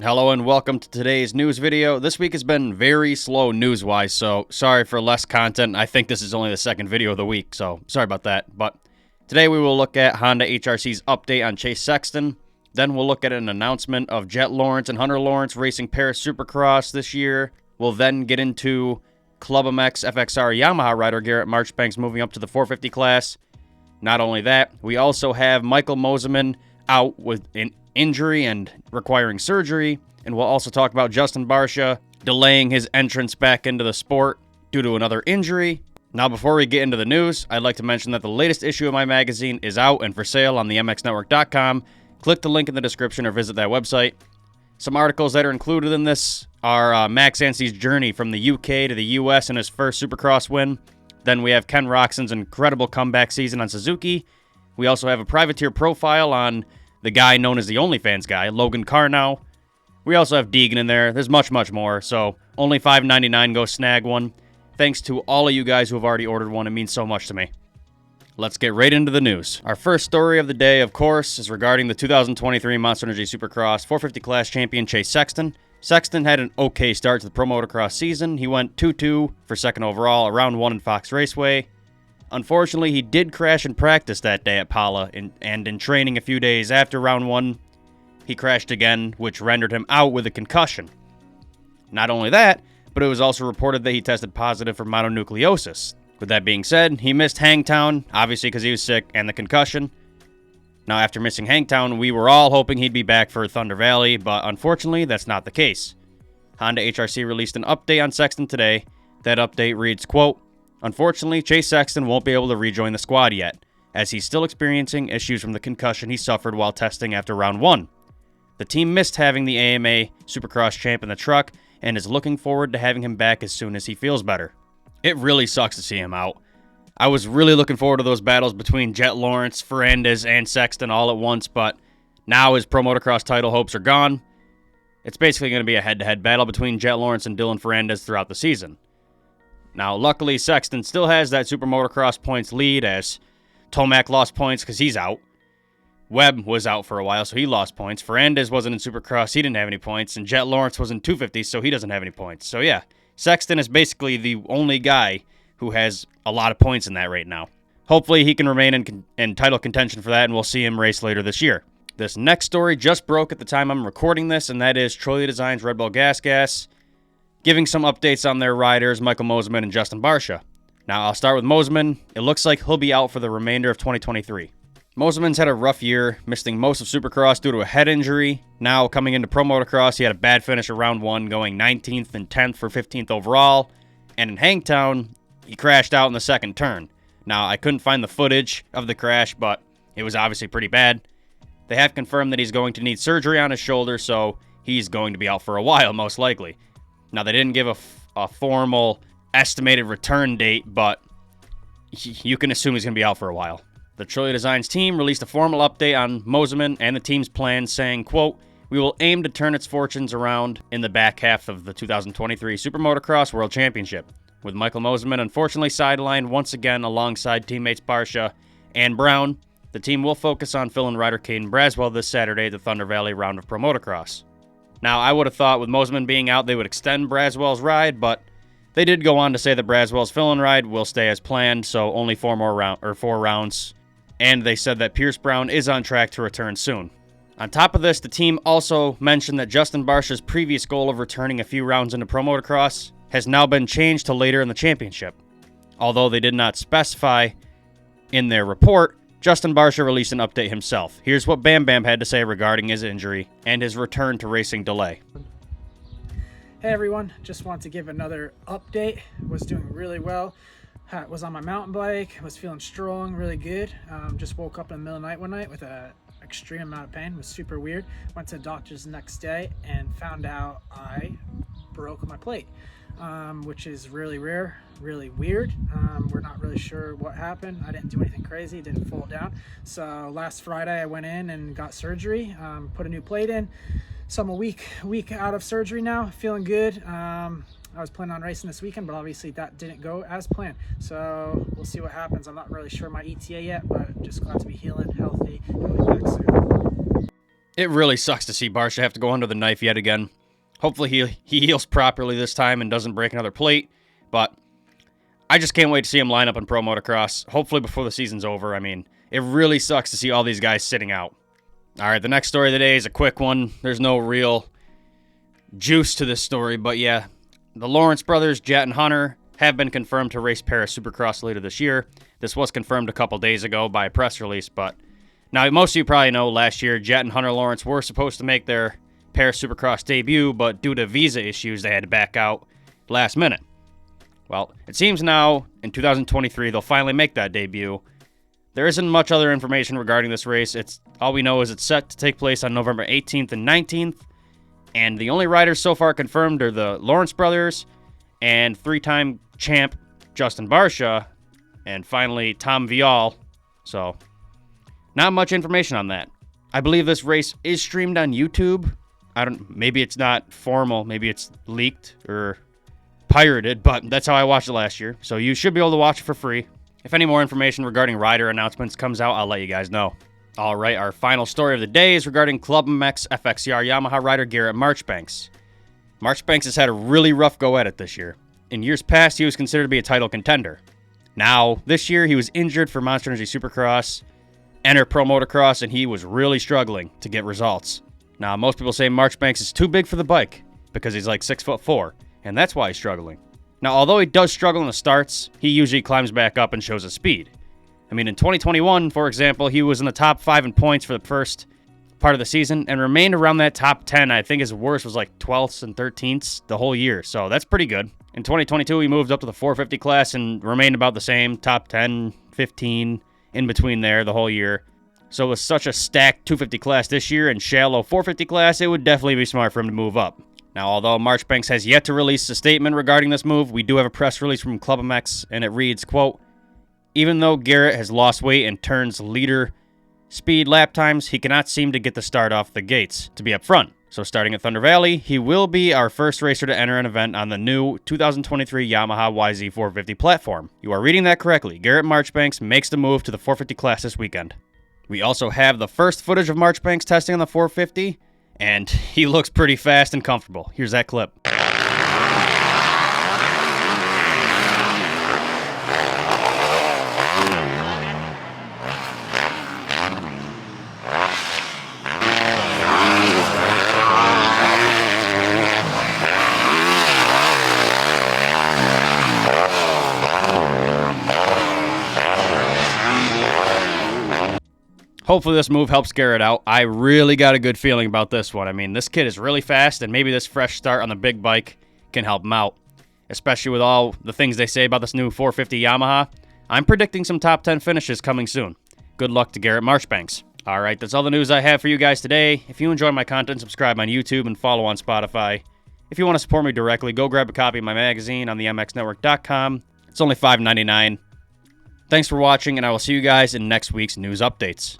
Hello and welcome to today's news video. This week has been very slow news-wise, so sorry for less content. I think this is only the second video of the week, so sorry about that. But today we will look at Honda HRC's update on Chase Sexton. Then we'll look at an announcement of Jett Lawrence and Hunter Lawrence racing Paris Supercross this year. We'll then get into Club MX FXR Yamaha rider Garret Marchbanks moving up to the 450 class. Not only that, we also have Michael Mosiman out with an injury and requiring surgery, and we'll also talk about Justin Barcia delaying his entrance back into the sport due to another injury. Now, before we get into the news, I'd like to mention that the latest issue of my magazine is out and for sale on the mxnetwork.com. Click the link in the description or visit that website. Some articles that are included in this are Max Anstie's journey from the UK to the US in his first Supercross win. Then we have Ken Roczen's incredible comeback season on Suzuki. We also have a privateer profile on the guy known as the OnlyFans guy, Logan Karnow. We also have Deegan in there. There's much, much more. So only $5.99. Go snag one. Thanks to all of you guys who have already ordered one. It means so much to me. Let's get right into the news. Our first story of the day, of course, is regarding the 2023 Monster Energy Supercross 450 class champion Chase Sexton. Sexton had an okay start to the Pro Motocross season. He went 2-2 for second overall, around 1 in Fox Raceway. Unfortunately, he did crash in practice that day at Pala, and in training a few days after round 1, he crashed again, which rendered him out with a concussion. Not only that, but it was also reported that he tested positive for mononucleosis. With that being said, he missed Hangtown, obviously because he was sick, and the concussion. Now, after missing Hangtown, we were all hoping he'd be back for Thunder Valley, but unfortunately, that's not the case. Honda HRC released an update on Sexton today. That update reads, quote, "Unfortunately, Chase Sexton won't be able to rejoin the squad yet, as he's still experiencing issues from the concussion he suffered while testing after round 1. The team missed having the AMA Supercross champ in the truck and is looking forward to having him back as soon as he feels better." It really sucks to see him out. I was really looking forward to those battles between Jett Lawrence, Ferrandis, and Sexton all at once, but now his Pro Motocross title hopes are gone. It's basically going to be a head-to-head battle between Jett Lawrence and Dylan Ferrandis throughout the season. Now, luckily, Sexton still has that Super Motocross points lead, as Tomac lost points because he's out. Webb was out for a while, so he lost points. Ferrandis wasn't in Supercross, he didn't have any points, and Jett Lawrence was in 250, so he doesn't have any points. So yeah, Sexton is basically the only guy who has a lot of points in that right now. Hopefully he can remain in title contention for that, and we'll see him race later this year. This next story just broke at the time I'm recording this, and that is Troy Designs Red Bull Gas giving some updates on their riders, Michael Mosiman and Justin Barcia. Now, I'll start with Mosiman. It looks like he'll be out for the remainder of 2023. Mosiman's had a rough year, missing most of Supercross due to a head injury. Now, coming into Pro Motocross, he had a bad finish at round 1, going 19th and 10th for 15th overall. And in Hangtown, he crashed out in the second turn. Now, I couldn't find the footage of the crash, but it was obviously pretty bad. They have confirmed that he's going to need surgery on his shoulder, so he's going to be out for a while, most likely. Now, they didn't give a formal estimated return date, but you can assume he's going to be out for a while. The Troy Designs team released a formal update on Mosiman and the team's plans, saying, quote, "We will aim to turn its fortunes around in the back half of the 2023 Super Motocross World Championship." With Michael Mosiman unfortunately sidelined once again alongside teammates Barcia and Brown, the team will focus on Phil and rider Caden Braswell this Saturday at the Thunder Valley round of Pro Motocross. Now, I would have thought with Mosiman being out, they would extend Braswell's ride, but they did go on to say that Braswell's fill-in ride will stay as planned, so only 4 rounds. And they said that Pierce Brown is on track to return soon. On top of this, the team also mentioned that Justin Barcia's previous goal of returning a few rounds into Pro Motocross has now been changed to later in the championship. Although they did not specify in their report, Justin Barcia released an update himself. Here's what Bam Bam had to say regarding his injury and his return to racing delay. Hey everyone, just want to give another update. Was doing really well. Was on my mountain bike, was feeling strong, really good. Just woke up in the middle of the night one night with an extreme amount of pain. It was super weird. Went to the doctor's the next day and found out I broke my plate, which is really rare, really weird. We're not really sure what happened. I didn't do anything crazy, didn't fall down. So last Friday I went in and got surgery, put a new plate in. So I'm a week out of surgery now, feeling good. I was planning on racing this weekend, but obviously that didn't go as planned. So we'll see what happens. I'm not really sure my ETA yet, but just glad to be healing, healthy, and back soon. It really sucks to see Barcia have to go under the knife yet again. Hopefully he heals properly this time and doesn't break another plate. But I just can't wait to see him line up in Pro Motocross, hopefully before the season's over. I mean, it really sucks to see all these guys sitting out. All right, the next story of the day is a quick one. There's no real juice to this story, but yeah, the Lawrence brothers, Jett and Hunter, have been confirmed to race Paris Supercross later this year. This was confirmed a couple days ago by a press release, but now most of you probably know last year Jett and Hunter Lawrence were supposed to make their Paris Supercross debut, but due to visa issues, they had to back out last minute. Well, it seems now in 2023 they'll finally make that debut. There isn't much other information regarding this race. All we know is it's set to take place on November 18th and 19th, and the only riders so far confirmed are the Lawrence brothers and three-time champ Justin Barcia, and finally Tom Vial. So, not much information on that. I believe this race is streamed on YouTube. Maybe it's not formal, maybe it's leaked or pirated, but that's how I watched it last year. So you should be able to watch it for free. If any more information regarding rider announcements comes out, I'll let you guys know. All right, our final story of the day is regarding Club MX FXR Yamaha rider Garret Marchbanks. Marchbanks has had a really rough go at it this year. In years past, he was considered to be a title contender. Now, this year, he was injured for Monster Energy Supercross, enter Pro Motocross, and he was really struggling to get results. Now, most people say Marchbanks is too big for the bike because he's like 6'4", and that's why he's struggling. Now, although he does struggle in the starts, he usually climbs back up and shows his speed. I mean, in 2021, for example, he was in the top 5 in points for the first part of the season and remained around that top 10. I think his worst was like 12ths and 13ths the whole year, so that's pretty good. In 2022, he moved up to the 450 class and remained about the same, top 10, 15, in between there the whole year. So with such a stacked 250 class this year and shallow 450 class, it would definitely be smart for him to move up. Now, although Marchbanks has yet to release a statement regarding this move, we do have a press release from Club MX, and it reads, quote, "Even though Garret has lost weight and turns leader speed lap times, he cannot seem to get the start off the gates to be up front. So starting at Thunder Valley, he will be our first racer to enter an event on the new 2023 Yamaha YZ450 platform." You are reading that correctly. Garret Marchbanks makes the move to the 450 class this weekend. We also have the first footage of Marchbanks testing on the 450, and he looks pretty fast and comfortable. Here's that clip. Hopefully this move helps Garret out. I really got a good feeling about this one. I mean, this kid is really fast, and maybe this fresh start on the big bike can help him out, especially with all the things they say about this new 450 Yamaha. I'm predicting some top 10 finishes coming soon. Good luck to Garret Marchbanks. All right, that's all the news I have for you guys today. If you enjoy my content, subscribe on YouTube and follow on Spotify. If you want to support me directly, go grab a copy of my magazine on the mxnetwork.com. It's only $5.99. Thanks for watching, and I will see you guys in next week's news updates.